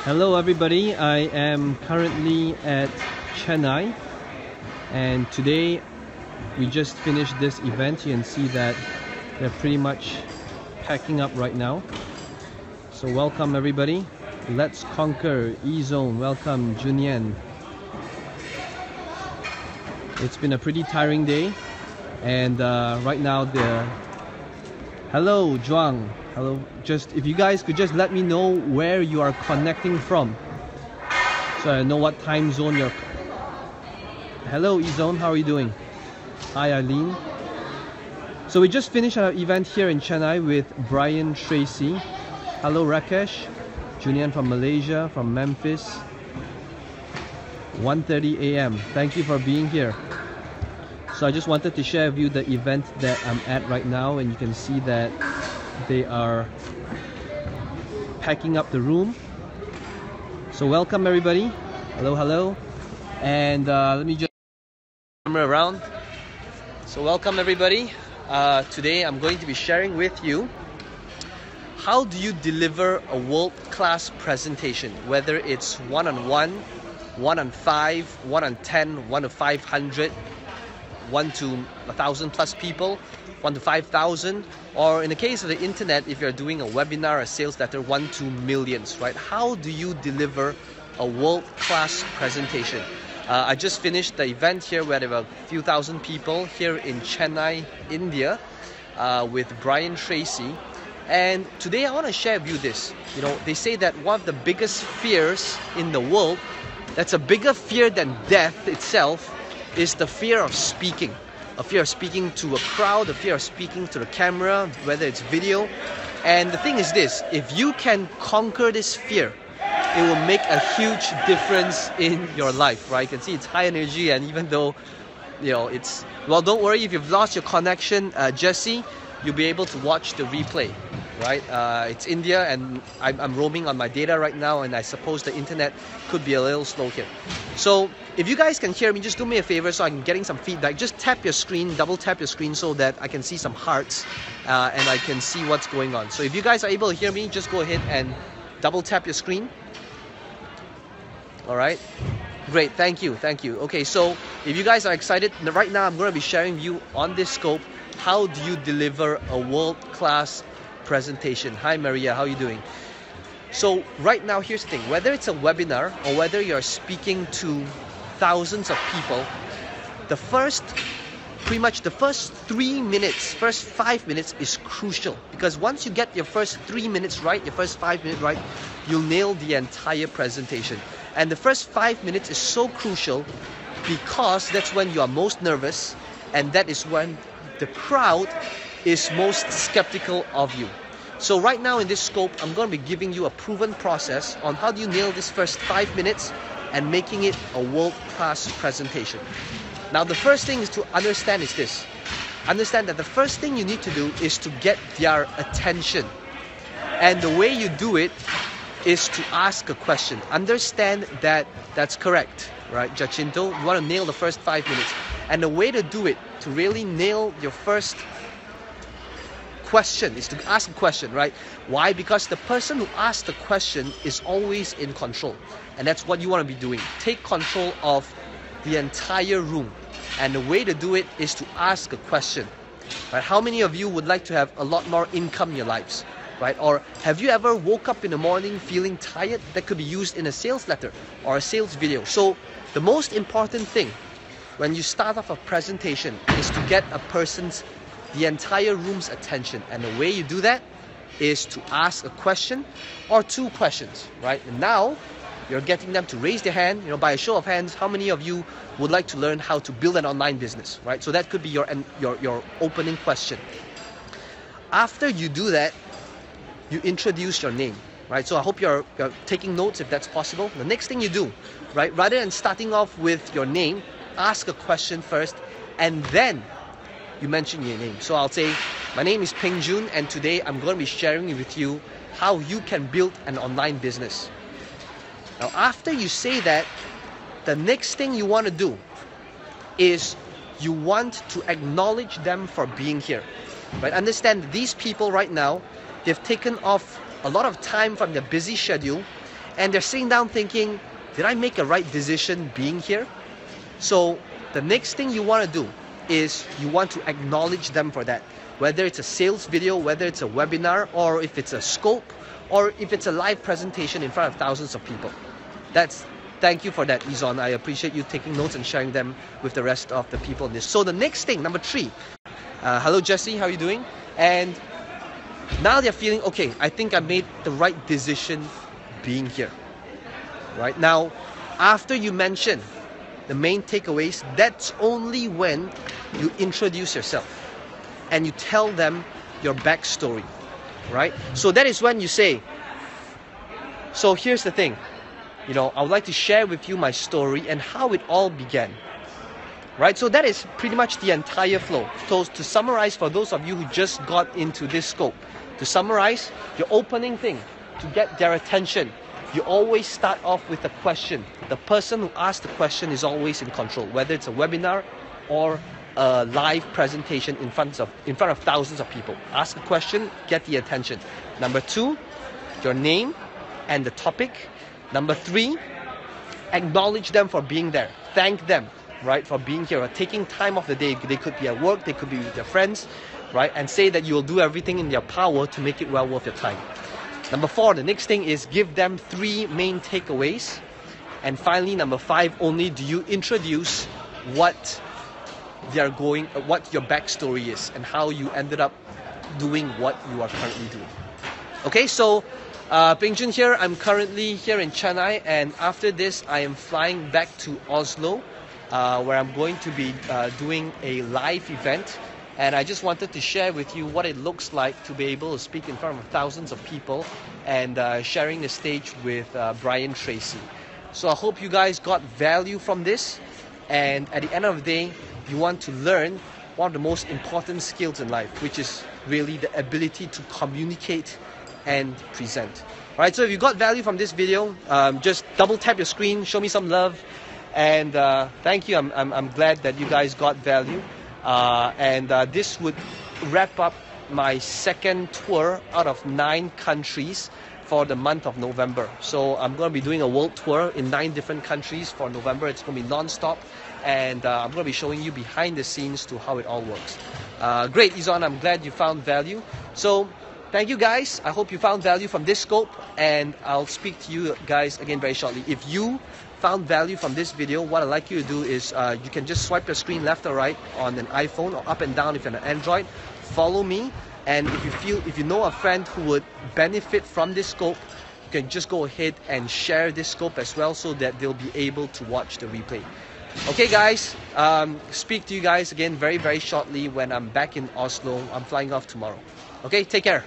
Hello everybody, I am currently at Chennai and today we just finished this event. You can see that they're pretty much packing up right now. So welcome everybody. Let's conquer E-Zone. Welcome Junyan. It's been a pretty tiring day and right now hello Zhuang. Hello, just if you guys could just let me know where you are connecting from so I know what time zone you're. Hello E-Zone, how are you doing? Hi Eileen. So we just finished our event here in Chennai with Brian Tracy. Hello Rakesh. Junian from Malaysia, from Memphis. 1:30 AM. Thank you for being here. So I just wanted to share with you the event that I'm at right now, and you can see that they are packing up the room. So welcome everybody. Hello, hello. And let me just camera around. So welcome everybody. Today I'm going to be sharing with you how do you deliver a world-class presentation, whether it's one-on-one, 1-on-5, 1-on-10, 1-to-500, 1-to-1,000 plus people, 1-to-5,000, or in the case of the internet, if you're doing a webinar, a sales letter, 1-to-millions, right? How do you deliver a world-class presentation? I just finished the event here where there were a few thousand people here in Chennai, India, with Brian Tracy. And today I want to share with you this. You know, they say that one of the biggest fears in the world, that's a bigger fear than death itself, is the fear of speaking. A fear of speaking to a crowd, a fear of speaking to the camera, whether it's video. And the thing is this, if you can conquer this fear, it will make a huge difference in your life, right? You can see it's high energy, and even though, you know, it's, well, don't worry if you've lost your connection, Jesse, you'll be able to watch the replay, right? It's India and I'm roaming on my data right now, and I suppose the internet could be a little slow here. So if you guys can hear me, just do me a favor so I'm getting some feedback. Just tap your screen, double tap your screen so that I can see some hearts and I can see what's going on. So if you guys are able to hear me, just go ahead and double tap your screen. All right. Great, thank you, thank you. Okay, so if you guys are excited, right now I'm going to be sharing with you on this scope, how do you deliver a world-class presentation? Hi Maria, how are you doing? So right now, here's the thing, whether it's a webinar or whether you're speaking to thousands of people, pretty much the first 3 minutes, first 5 minutes is crucial, because once you get your first 3 minutes right, your first 5 minutes right, you'll nail the entire presentation. And the first 5 minutes is so crucial because that's when you are most nervous, and that is when the crowd is most skeptical of you. So right now in this scope, I'm going to be giving you a proven process on how do you nail this first 5 minutes and making it a world-class presentation. Now the first thing is to understand is this. Understand that the first thing you need to do is to get their attention. And the way you do it is to ask a question. Understand that that's correct, right? Jacinto, you want to nail the first 5 minutes. And the way to do it, to really nail your first question, is to ask a question, right? Why? Because the person who asks the question is always in control. And that's what you want to be doing. Take control of the entire room. And the way to do it is to ask a question. Right? How many of you would like to have a lot more income in your lives? Right? Or have you ever woke up in the morning feeling tired? That could be used in a sales letter or a sales video. So the most important thing when you start off a presentation is to get the entire room's attention. And the way you do that is to ask a question or two questions, right? And now you're getting them to raise their hand. You know, by a show of hands, how many of you would like to learn how to build an online business, right? So that could be your opening question. After you do that, you introduce your name, right? So I hope you're taking notes if that's possible. The next thing you do, right, rather than starting off with your name, ask a question first and then you mention your name. So I'll say, my name is Peng Jun, and today I'm going to be sharing with you how you can build an online business. Now after you say that, the next thing you want to do is you want to acknowledge them for being here, right? Understand these people right now, they've taken off a lot of time from their busy schedule and they're sitting down thinking, did I make a right decision being here? So the next thing you want to do is you want to acknowledge them for that. Whether it's a sales video, whether it's a webinar, or if it's a scope, or if it's a live presentation in front of thousands of people. Thank you for that, Izon. I appreciate you taking notes and sharing them with the rest of the people in this. So the next thing, number 3. Hello Jesse, how are you doing? And now they're feeling, okay, I think I made the right decision being here. Right now, after you mention the main takeaways, that's only when you introduce yourself and you tell them your backstory, right? So that is when you say, so here's the thing, I would like to share with you my story and how it all began, right? So that is pretty much the entire flow. So to summarize, for those of you who just got into this scope, to summarize, your opening thing, to get their attention, you always start off with a question. The person who asks the question is always in control, whether it's a webinar or a live presentation in front of thousands of people. Ask a question, get the attention. Number 2, your name and the topic. Number 3, acknowledge them for being there. Thank them, right, for being here or taking time off the day. They could be at work, they could be with their friends, right, and say that you will do everything in your power to make it well worth your time. Number 4, the next thing is give them 3 main takeaways. And finally, number 5, only do you introduce what your backstory is and how you ended up doing what you are currently doing. Okay, so Ping Jun here. I'm currently here in Chennai, and after this, I am flying back to Oslo, where I'm going to be doing a live event. And I just wanted to share with you what it looks like to be able to speak in front of thousands of people and sharing the stage with Brian Tracy. So I hope you guys got value from this. And at the end of the day, you want to learn one of the most important skills in life, which is really the ability to communicate and present. All right, so if you got value from this video, just double tap your screen, show me some love. And thank you. I'm glad that you guys got value. This would wrap up my second tour out of 9 countries for the month of November. So I'm going to be doing a world tour in 9 different countries for November. It's going to be non-stop, and I'm going to be showing you behind the scenes to how it all works. Great, Izon, I'm glad you found value. So thank you guys. I hope you found value from this scope, and I'll speak to you guys again very shortly. If you found value from this video, what I'd like you to do is you can just swipe your screen left or right on an iPhone, or up and down if you're on an Android. Follow me, and if you know a friend who would benefit from this scope, you can just go ahead and share this scope as well, so that they'll be able to watch the replay. Okay guys, speak to you guys again very, very shortly when I'm back in Oslo. I'm flying off tomorrow. Okay, take care.